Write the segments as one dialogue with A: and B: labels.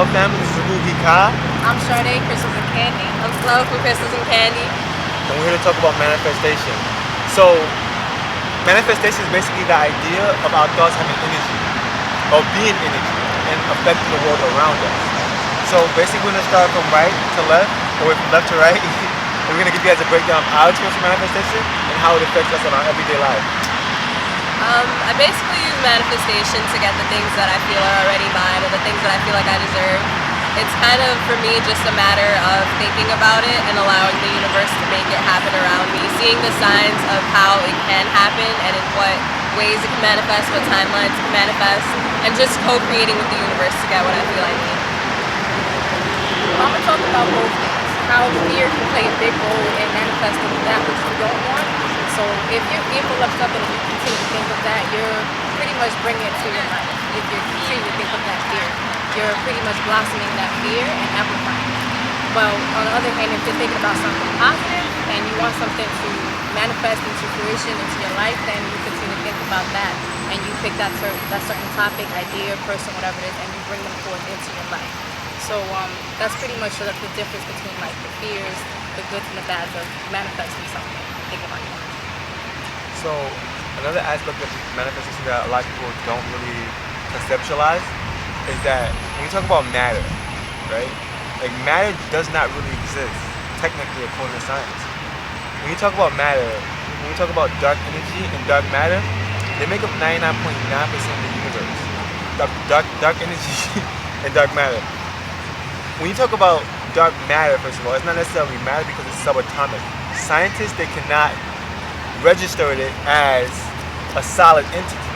A: Hello family, this is Huhi.
B: I'm Rayay, Crystals and Kandy. I'm Flo from Crystals and Kandy.
A: And we're here to talk about manifestation. So, manifestation is basically the idea of our thoughts having energy, or being energy, and affecting the world around us. So basically we're going to start from right to left, or from left to right, and we're going to give you guys a breakdown of our experience with manifestation and how it affects us in our everyday life.
B: I basically use manifestation to get the things that I feel are already mine, or the things that I feel like I deserve. It's kind of, for me, just a matter of thinking about it and allowing the universe to make it happen around me, seeing the signs of how it can happen and in what ways it can manifest, what timelines it can manifest, and just co-creating with the universe to get what I feel I need.
C: I'm going to talk about both things. How fear can play a big role in manifesting that which you don't want. So if you're fearful of something and you continue to think of that, you're pretty much bringing it to your life. If you continue to think of that fear, you're pretty much blossoming that fear and amplifying it. Well, on the other hand, if you're thinking about something positive and you want something to manifest into fruition into your life, then you continue to think about that and you pick that certain topic, idea, person, whatever it is, and you bring them forth into your life. So that's pretty much the difference between like the fears, the goods and the bads of manifesting something. Think about it.
A: So another aspect of manifestation that a lot of people don't really conceptualize is that when you talk about matter, right? Like matter does not really exist technically according to science. When you talk about matter, when you talk about dark energy and dark matter, they make up 99.9% of the universe. Dark energy and dark matter. When you talk about dark matter, first of all, it's not necessarily matter because it's subatomic. Scientists, they cannot register it as a solid entity.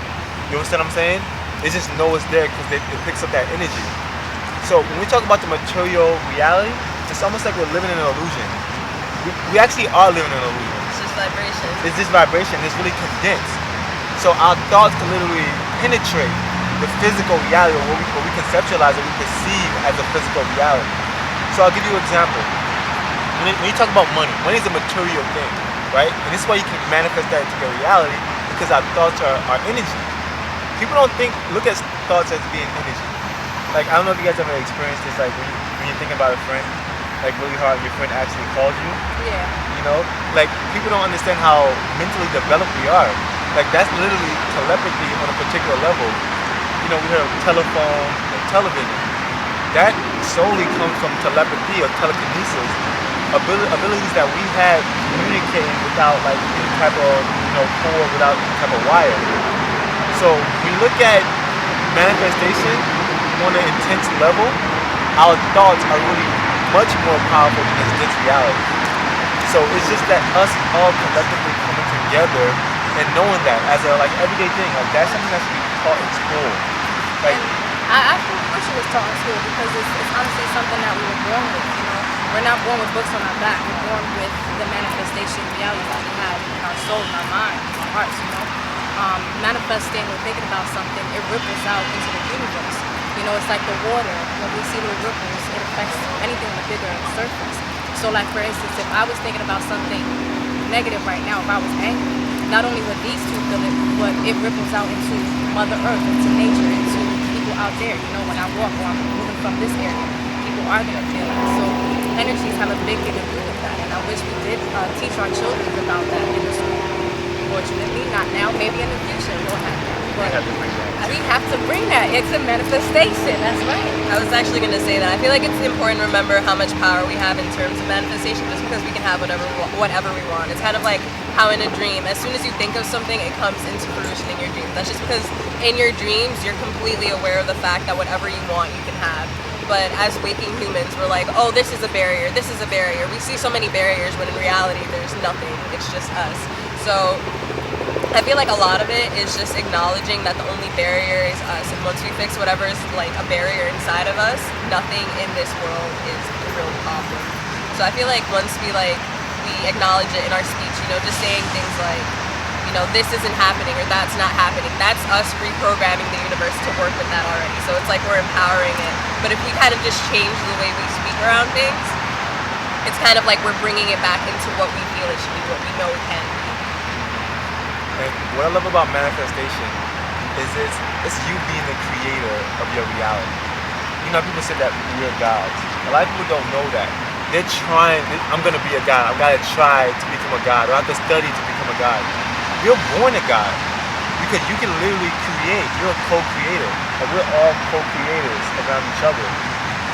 A: You understand what I'm saying? They just know it's there because it picks up that energy. So when we talk about the material reality, it's almost like we're living in an illusion. We actually are living in an illusion.
B: It's just vibration.
A: It's just vibration. It's really condensed. So our thoughts can literally penetrate the physical reality, or what we conceptualize, or we perceive as a physical reality. So I'll give you an example. When you talk about money is a material thing, right? And this is why you can manifest that into your reality, because our thoughts are energy. People don't look at thoughts as being energy. Like, I don't know if you guys ever experienced this, like when you're thinking about a friend, like really hard, and your friend actually calls you.
C: Yeah.
A: You know, like people don't understand how mentally developed we are. Like that's literally telepathy on a particular level. You know, we heard of telephone and television. That solely comes from telepathy or telekinesis, abilities that we have communicating without like any type of cord, without any type of wire. So when you look at manifestation on an intense level, our thoughts are really much more powerful than this reality. So it's just that us all collectively coming together and knowing that as a like everyday thing, like that's something that should be taught in school. Like,
C: I actually wish it was taught in school because it's honestly something that we were born with. We're not born with books on our back. We're born with the manifestation reality that we have in our soul, in our mind, in our hearts. Manifesting or thinking about something, it ripples out into the universe. It's like the water. When we see little ripples, it affects anything on a bigger surface. So like for instance, if I was thinking about something negative right now, if I was angry, not only would these two feel it, but it ripples out into Mother Earth, into nature, into people out there. When I walk or I'm moving from this area, people are going to feel it. So energies have a big thing to do with that. And I wish we did teach our children about that in the school. Fortunately, not now. Maybe in the future we'll have that. But we have to bring that. It's a manifestation. That's right.
B: I was actually going to say that. I feel like it's important to remember how much power we have in terms of manifestation, just because we can have whatever we want. It's kind of like how in a dream, as soon as you think of something, it comes into fruition in your dream. That's just because in your dreams, you're completely aware of the fact that whatever you want, you can have. But as waking humans, we're like, oh, this is a barrier, this is a barrier. We see so many barriers when in reality, there's nothing. It's just us. So I feel like a lot of it is just acknowledging that the only barrier is us. And once we fix whatever is like a barrier inside of us, nothing in this world is the real problem. So I feel like once we acknowledge it in our speech, just saying things like, this isn't happening or that's not happening. That's us reprogramming the universe to work with that already. So it's like we're empowering it. But if we kind of just change the way we speak around things, it's kind of like we're bringing it back into what we feel it should be, what we know it can be.
A: And what I love about manifestation is it's you being the creator of your reality. people say that we're gods. A lot of people don't know that. They're trying. I'm gonna be a god. I'm gonna try to become a god. Or I have to study to become a god. You're born a god because you can literally create. You're a co-creator. Like we're all co-creators around each other.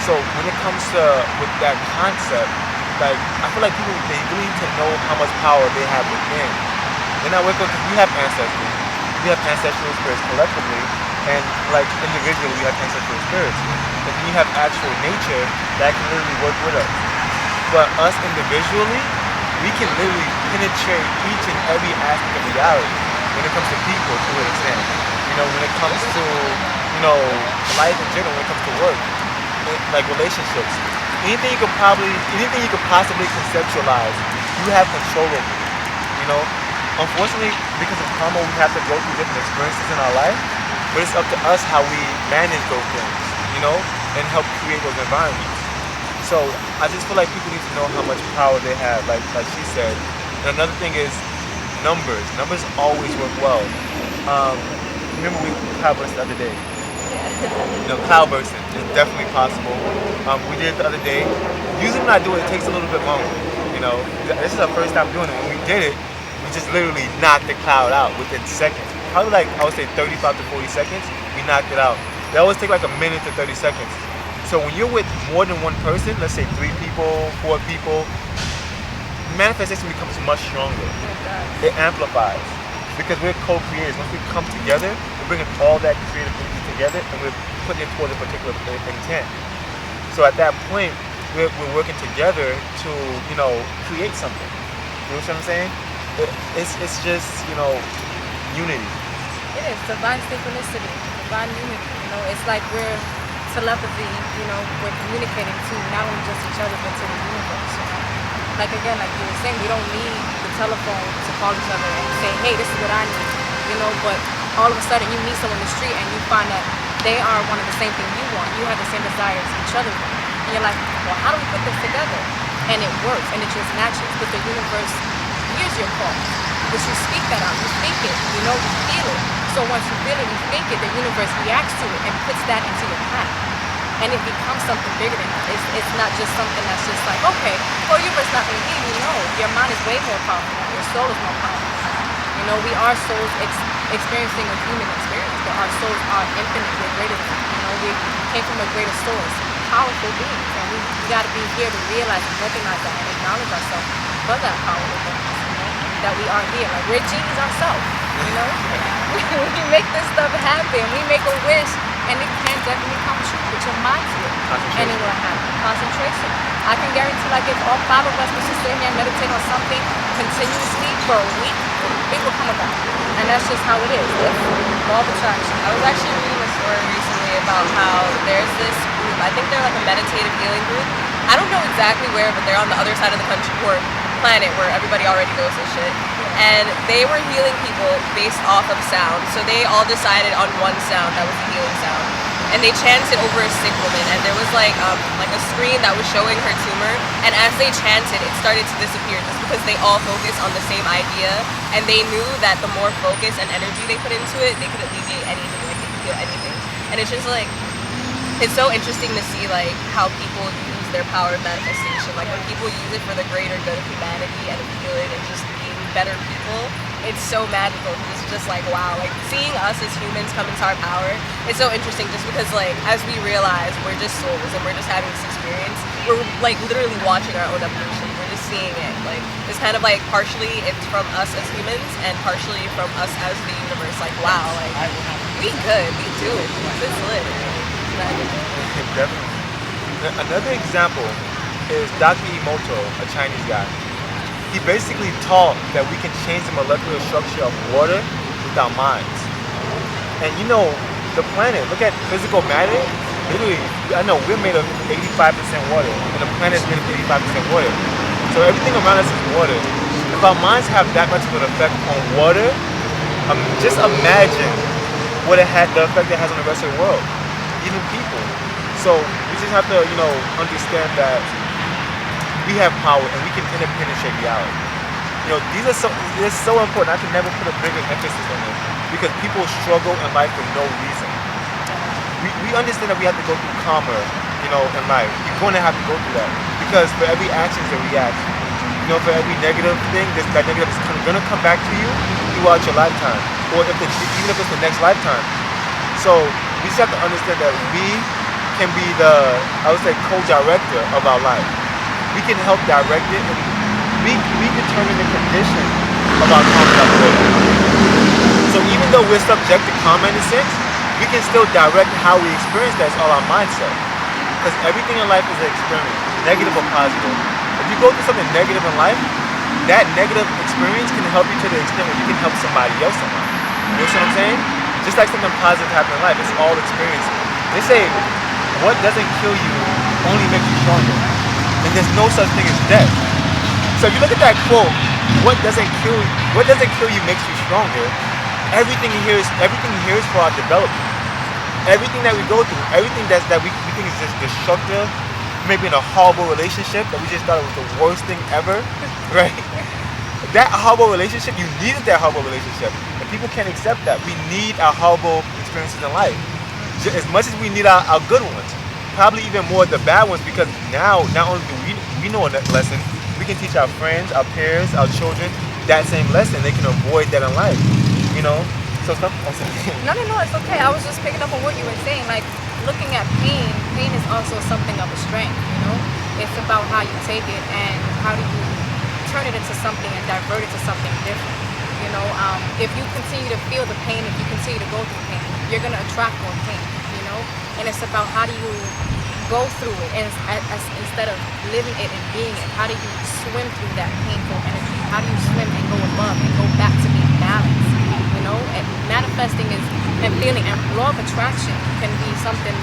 A: So when it comes to with that concept, like I feel like people they really need to know how much power they have within. They're not because we have ancestors. We have ancestral spirits collectively, and like individually we have ancestral spirits. And then you have actual nature that can literally work with us. But us individually, we can literally penetrate each and every aspect of reality when it comes to people to an extent. When it comes to, life in general, when it comes to work, like relationships. Anything you could possibly conceptualize, you have control over it. Unfortunately, because of karma, we have to go through different experiences in our life, but it's up to us how we manage those things, and help create those environments. So I just feel like people need to know how much power they have, like she said. And another thing is numbers. Numbers always work well. Remember we cloudbursted the other day. Cloudbursting is definitely possible. We did it the other day. Usually when I do it, it takes a little bit longer. This is our first time doing it. When we did it, we just literally knocked the cloud out within seconds. Probably like, I would say 35 to 40 seconds, we knocked it out. They always take like a minute to 30 seconds. So when you're with more than one person, let's say 3 people, 4 people, manifestation becomes much stronger. It amplifies. Because we're co-creators. Once we come together, we're bringing all that creative energy together and we're putting it towards a particular intent. So at that point, we're working together to, create something. You know what I'm saying? It's just, unity.
C: It is divine synchronicity, divine unity. It's like we're telepathy. We're communicating to not only just each other but to the universe. Like again, like you were saying, we don't need the telephone to call each other and say, hey, this is what I need. But all of a sudden you meet someone in the street and you find that they are one of the same thing you want. You have the same desires each other want. And you're like, well, how do we put this together? And it works, and it just matches because the universe hears your call. Because you speak that out, you think it, you feel it. So once you feel it, you think it, the universe reacts to it and puts that into your path. And it becomes something bigger than that. It's not just something that's just like, okay, well, the universe not going to hear you. No, your mind is way more powerful. Your soul is more powerful. We are souls experiencing a human experience, but our souls are infinite. We're greater than that. We came from a greater source, powerful beings, and we got to be here to realize and recognize that and acknowledge ourselves for that power within us. That we are here. Like we're genies ourselves. We make this stuff happen. We make a wish, and it can definitely come true with your mind to it, and it will happen. Concentration. I can guarantee, like if all 5 of us was to sit here and meditate on something continuously for a week, it will come about. And that's just how it is. It's law of attraction.
B: I was actually reading a story recently about how there's this group, I think they're like a meditative healing group. I don't know exactly where, but they're on the other side of the country or planet where everybody already goes and shit. And they were healing people based off of sound. So they all decided on one sound that was the healing sound. And they chanted over a sick woman, and there was like a screen that was showing her tumor. And as they chanted, it started to disappear just because they all focused on the same idea. And they knew that the more focus and energy they put into it, they could alleviate anything, like they could heal anything. And it's just like, it's so interesting to see like how people use their power of manifestation. Like when people use it for the greater good of humanity and of healing and just being better people, it's so magical. It's just like, wow, like seeing us as humans come into our power, it's so interesting just because like as we realize we're just souls and we're just having this experience, we're like literally watching our own evolution. We're just seeing it. Like it's kind of like partially it's from us as humans and partially from us as the universe. Like wow, like we good, we do it. It's lit. It's magical.
A: Definitely. Another example is Dr. Emoto, a Chinese guy. He basically taught that we can change the molecular structure of water with our minds. And the planet, look at physical matter. Literally, I know we're made of 85% water, and the planet is made of 85% water. So everything around us is water. If our minds have that much of an effect on water, just imagine the effect it has on the rest of the world, even people. So we just have to, understand that we have power and we can interpenetrate reality. These are so important. I can never put a bigger emphasis on this because people struggle in life for no reason. we understand that we have to go through karma, in life. You're going to have to go through that because for every action is a reaction. For every negative thing, that negative is going to come back to you throughout your lifetime, or even if it's the next lifetime. So we just have to understand that we can be I would say, co-director of our life. We can help direct it, and we determine the condition of our karma that we're in. So even though we're subject to karma in a sense, we can still direct how we experience that. It's all our mindset. Because everything in life is an experience, negative or positive. If you go through something negative in life, that negative experience can help you to the extent where you can help somebody else in life. You know what I'm saying? Just like something positive happening in life, it's all experience. They say, what doesn't kill you only makes you stronger. And there's no such thing as death. So if you look at that quote, what doesn't kill you makes you stronger. Everything here is for our development. Everything that we go through, everything that we think is just destructive, maybe in a horrible relationship that we just thought it was the worst thing ever, right? That horrible relationship, you needed that horrible relationship. And people can't accept that. We need our horrible experiences in life. As much as we need our good ones. Probably even more the bad ones, because now, not only do we know a lesson, we can teach our friends, our peers, our children that same lesson. They can avoid that in life, So no,
C: it's okay. I was just picking up on what you were saying. Like, looking at pain is also something of a strength, It's about how you take it and how do you turn it into something and divert it to something different. If you continue to feel the pain, if you continue to go through pain, you're going to attract more pain, And it's about how do you go through it, and instead of living it and being it, how do you swim through that painful energy? How do you swim and go above and go back to being balanced? And manifesting and feeling, and law of attraction can be something,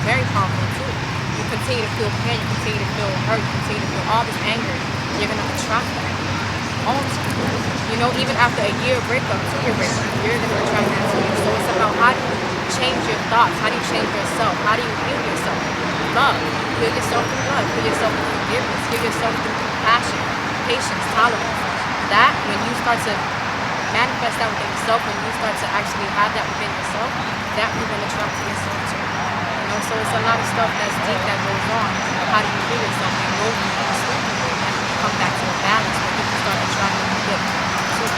C: very powerful too. You continue to feel pain, you continue to feel hurt, you continue to feel all this anger, you're going to attract that all the time. Even after a year breakup, 2-year breakup, you're going to attract that to you. So it's about how do you change your thoughts, how do you change yourself, how do you heal yourself? Love. Heal yourself through love, heal yourself through forgiveness, heal yourself through compassion, patience, tolerance. That, when you start to manifest that within yourself, when you start to actually have that within yourself, that will then attract to yourself too. So it's a lot of stuff that's deep that goes on. How do you heal yourself and go through and sleep through it and come back to a balance where you can start attracting good too.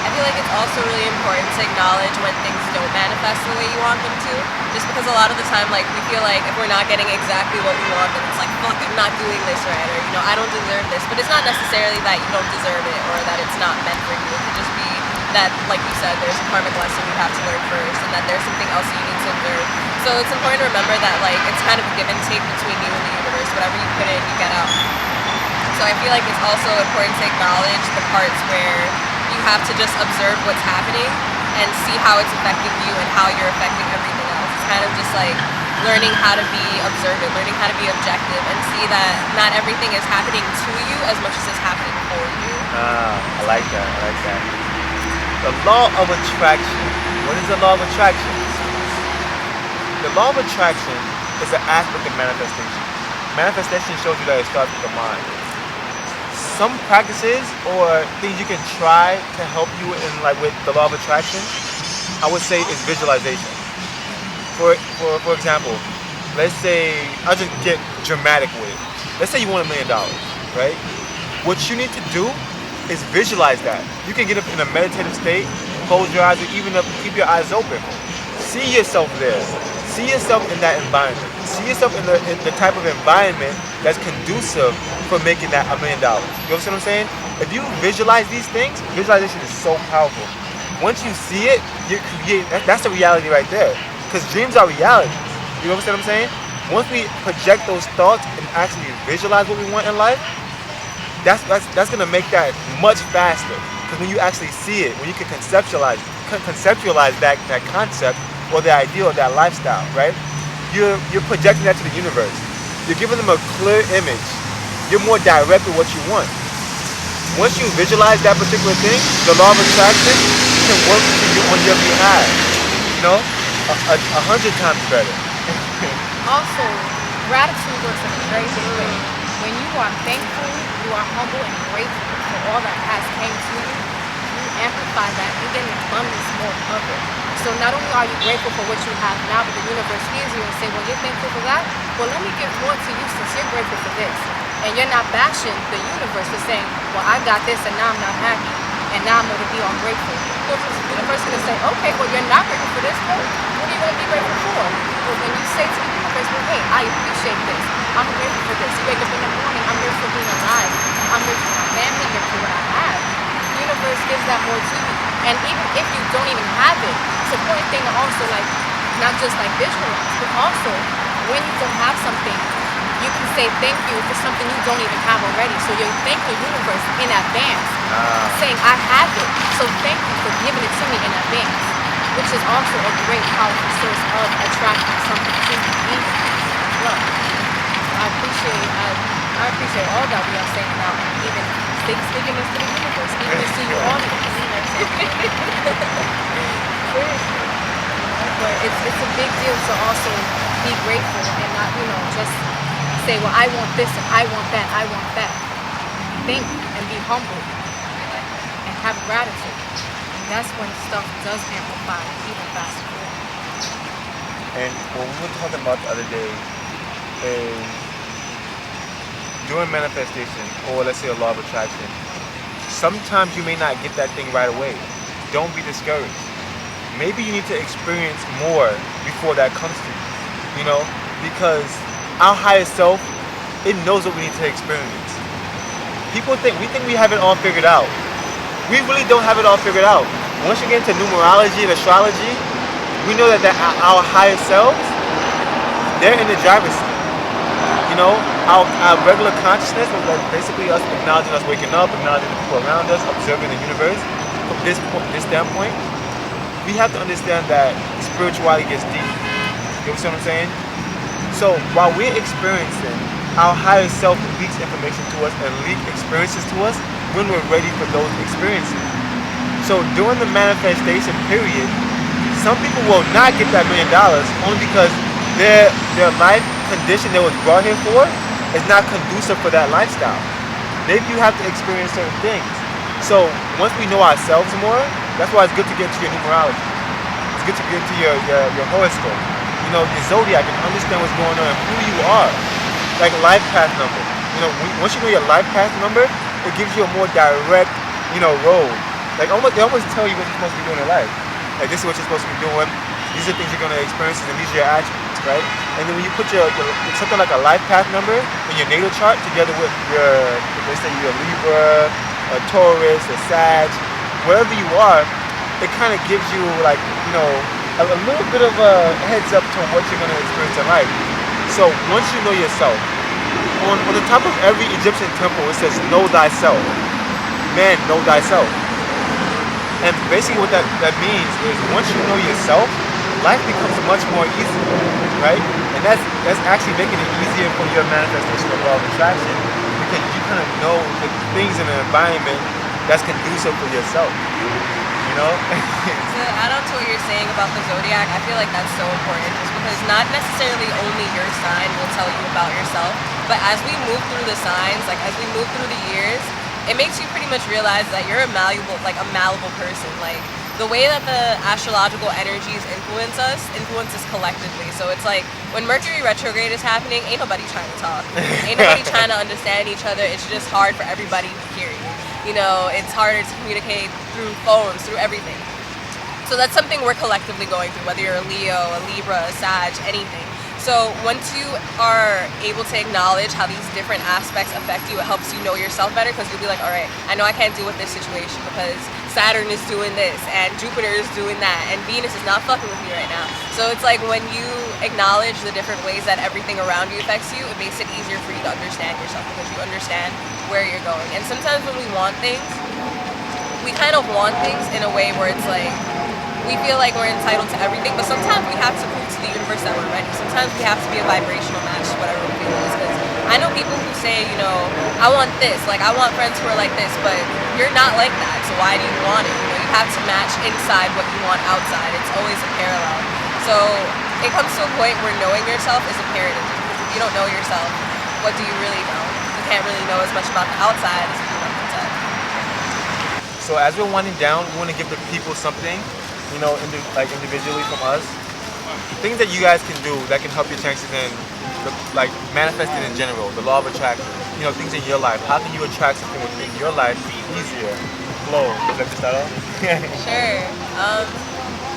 B: I feel like it's also really important to acknowledge when things don't manifest the way you want them to. Just because a lot of the time, we feel like if we're not getting exactly what we want, then it's like, fuck, I'm not doing this right, or, I don't deserve this. But it's not necessarily that you don't deserve it or that it's not meant for you. It could just be that, like you said, there's a karmic lesson you have to learn first, and that there's something else you need to observe. So it's important to remember that, it's kind of a give and take between you and the universe. Whatever you put in, you get out. So I feel like it's also important to acknowledge the parts where you have to just observe what's happening and see how it's affecting you and how you're affecting everything else. It's kind of just learning how to be observant, learning how to be objective, and see that not everything is happening to you as much as it's happening for you.
A: I like that. The law of attraction. What is the law of attraction? The law of attraction is an aspect of manifestation. Manifestation shows you that it starts with the mind. Some practices or things you can try to help you in with the law of attraction, I would say, is visualization. For example, let's say, I'll just get dramatic with it. Let's say you want $1 million, right? What you need to do is visualize that. You can get up in a meditative state, close your eyes, or even keep your eyes open. See yourself there. See yourself in that environment. See yourself in the type of environment that's conducive for making that $1 million. You understand what I'm saying? If you visualize these things, visualization is so powerful. Once you see it, you create. That's the reality right there. Because dreams are realities. You understand what I'm saying? Once we project those thoughts and actually visualize what we want in life, that's gonna make that much faster. Because when you actually see it, when you can conceptualize that concept or the idea or that lifestyle, right? You're projecting that to the universe. You're giving them a clear image. You're more direct with what you want. Once you visualize that particular thing, the law of attraction can work for you on your behalf. 100 times better.
C: Also, gratitude works in a very big way. When you are thankful, you are humble and grateful for all that has came to you, you amplify that, you get an abundance more of it. So not only are you grateful for what you have now, but the universe hears you and say, well, you're thankful for that? Well, let me give more to you since you're grateful for this. And you're not bashing the universe for saying, well, I got this and now I'm not happy. And now I'm going to be ungrateful. The universe is going to say, okay, well, you're not grateful for this. Well, what are you going to be grateful for? Well, when you say to the universe, well, hey, I appreciate this. I'm grateful for this. You wake up in the morning, I'm grateful for being alive. I'm grateful for my family, I'm grateful for what I have. The universe gives that more to you. And even if you don't even have it, it's an important thing to also like, not just like visualize, but also when you don't have something, you can say thank you for something you don't even have already. So you thank the universe in advance, saying I have it, so thank you for giving it to me in advance, which is also a great powerful source of attracting something to you even as well. I appreciate all that we are saying now, and even speaking this to the universe, speaking this to you audience. Seriously. But it's a big deal to also be grateful and not, just say, well, I want this and I want that, I want that. Think and be humble and have gratitude. And that's when stuff does amplify even faster.
A: And what we were talking about the other day is doing manifestation, or let's say a law of attraction. Sometimes you may not get that thing right away. Don't be discouraged. Maybe you need to experience more before that comes to you, because our higher self, it knows what we need to experience. We think we have it all figured out. We really don't have it all figured out. Once you get into numerology and astrology, we know that our higher selves, they're in the driver's seat. Our regular consciousness, like basically us acknowledging us waking up, acknowledging the people around us, observing the universe. From this standpoint, we have to understand that spirituality gets deep. You understand what I'm saying? So while we're experiencing, our higher self leaks information to us and leak experiences to us when we're ready for those experiences. So during the manifestation period, some people will not get that $1 million only because their life condition they was brought here for is not conducive for that lifestyle. Maybe you have to experience certain things. So once we know ourselves more, that's why it's good to get into your numerology. It's good to get into your horoscope. Your zodiac, and understand what's going on and who you are. Like life path number. Once you know your life path number, it gives you a more direct, road. Like they almost tell you what you're supposed to be doing in life. Like this is what you're supposed to be doing. These are things you're gonna experience, and these are your attributes, right? And then when you put your something like a life path number in your natal chart together with let's say you're a Libra, a Taurus, a Sag, wherever you are, it kind of gives you like a little bit of a heads up to what you're gonna experience in life. So once you know yourself, on the top of every Egyptian temple it says know thyself. Man, know thyself. And basically what that means is once you know yourself, life becomes much more easy, right? And that's actually making it easier for your manifestation of law of attraction, because you kind of know the things in the environment that's conducive for yourself.
B: To add on to what you're saying about the zodiac, I feel like that's so important, just because not necessarily only your sign will tell you about yourself, but as we move through the signs, like as we move through the years, it makes you pretty much realize that you're a malleable person. Like the way that the astrological energies influence us collectively. So it's like when Mercury retrograde is happening, ain't nobody trying to talk. Ain't nobody trying to understand each other. It's just hard for everybody to hear you. It's harder to communicate through phones, through everything. So that's something we're collectively going through, whether you're a Leo, a Libra, a Sag, anything. So once you are able to acknowledge how these different aspects affect you, it helps you know yourself better, because you'll be like, all right, I know I can't deal with this situation because Saturn is doing this and Jupiter is doing that and Venus is not fucking with me right now. So it's like when you acknowledge the different ways that everything around you affects you, it makes it easier for you to understand yourself, because you understand where you're going. And sometimes when we want things, we kind of want things in a way where it's like, we feel like we're entitled to everything, but sometimes we have to prove to the universe that we're ready. Sometimes we have to be a vibrational match to whatever we feel is. Because I know people who say, I want this, like I want friends who are like this, but you're not like that, so why do you want it? You have to match inside what you want outside. It's always a parallel. So it comes to a point where knowing yourself is imperative. Because if you don't know yourself, what do you really know? You can't really know as much about the outside as you do about the inside.
A: So as we're winding down, we want to give the people something like individually from us, things that you guys can do that can help your chances in like manifesting in general, the law of attraction, things in your life. How can you attract something within your life easier? Flow. Would you like to start off?
B: Sure.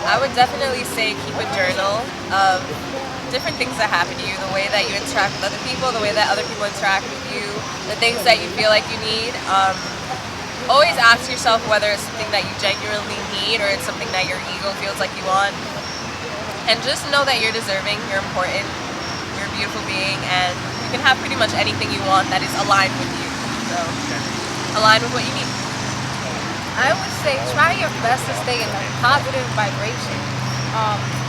B: I would definitely say keep a journal of different things that happen to you, the way that you interact with other people, the way that other people interact with you, the things that you feel like you need. Always ask yourself whether it's something that you genuinely need or it's something that your ego feels like you want. And just know that you're deserving, you're important, you're a beautiful being, and you can have pretty much anything you want that is aligned with you. So, align with what you need.
C: I would say try your best to stay in a positive vibration.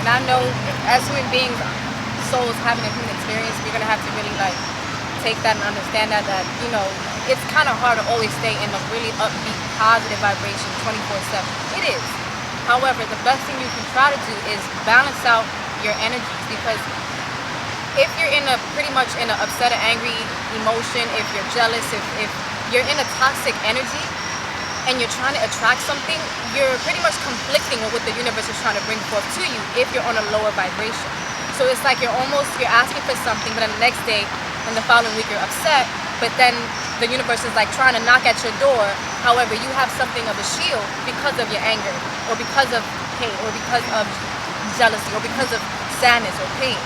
C: And I know as human beings, souls having a human experience, we're gonna have to really like take that and understand that it's kind of hard to always stay in a really upbeat, positive vibration 24/7. It is. However, the best thing you can try to do is balance out your energies, because if you're pretty much in an upset or angry emotion, if you're jealous, if you're in a toxic energy and you're trying to attract something, you're pretty much conflicting with what the universe is trying to bring forth to you if you're on a lower vibration. So it's like you're asking for something, but then the next day and the following week you're upset, but then the universe is like trying to knock at your door. However, you have something of a shield because of your anger, or because of hate, or because of jealousy, or because of sadness or pain.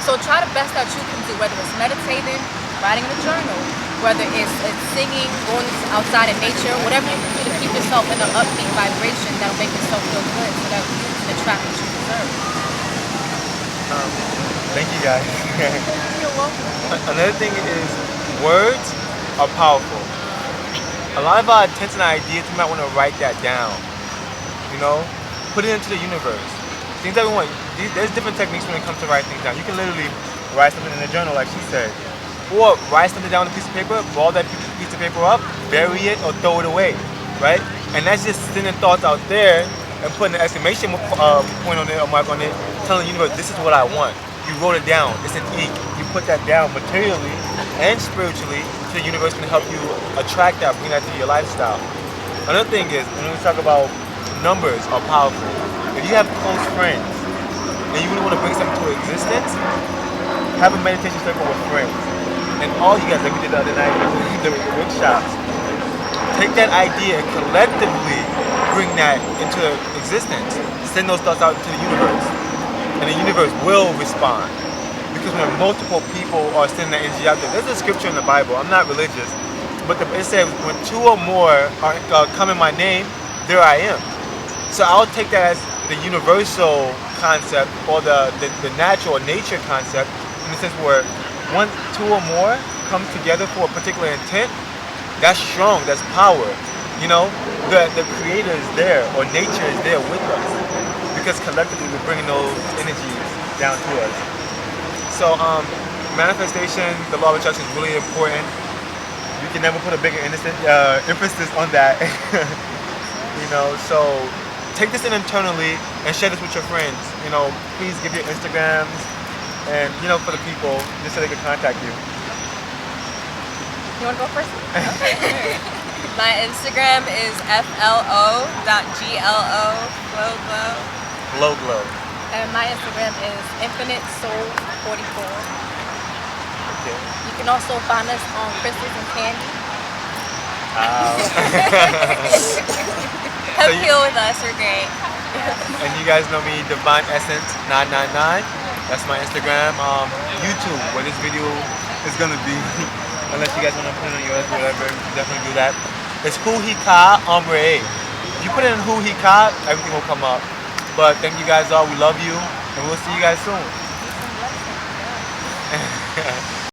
C: So try the best that you can do, whether it's meditating, writing in a journal, whether it's singing, going outside in nature, whatever you can do to keep yourself in an upbeat vibration that'll make yourself feel good so that you can attract what you deserve.
A: Thank you guys.
C: You're welcome.
A: Another thing is words are powerful. A lot of our intents and ideas, we might want to write that down. Put it into the universe. Things that we want. There's different techniques when it comes to writing things down. You can literally write something in a journal, like she said. Or write something down on a piece of paper, ball that piece of paper up, bury it, or throw it away, right? And that's just sending thoughts out there and putting an exclamation point on it, or mark on it, telling the universe, this is what I want. You wrote it down. It's an ink. You put that down materially and spiritually, so the universe can help you attract that, bring that to your lifestyle. Another thing is, when we talk about numbers are powerful. If you have close friends and you really want to bring something to existence, have a meditation circle with friends. And all you guys, like we did the other night with the workshops, take that idea and collectively bring that into existence. Send those thoughts out to the universe. And the universe will respond. Because when multiple people are sending that energy out there, there's a scripture in the Bible, I'm not religious, but it says, when two or more come in my name, there I am. So I'll take that as the universal concept, or the natural or nature concept, in the sense where two or more come together for a particular intent. That's strong, that's power. The creator is there, or nature is there with us, because collectively we're bringing those energies down to us. So manifestation, the law of attraction is really important. You can never put a bigger emphasis on that. So take this in internally and share this with your friends. Please give your Instagrams and for the people, just so they can contact you.
C: You want to go first?
B: Okay. My Instagram is flo.glo,
A: Glow.
C: And my Instagram is infinitesoul44.
A: Okay.
C: You can also find us on Crystals and Kandy.
B: Come heal with us, we're great.
A: And you guys know me, Divine Essence 999. That's my Instagram. YouTube, where this video is gonna be. Unless you guys want to put it on yours, whatever, definitely do that. It's Huhi Rayay. If you put it in Huhi, everything will come up. But thank you guys all. We love you, and we'll see you guys soon.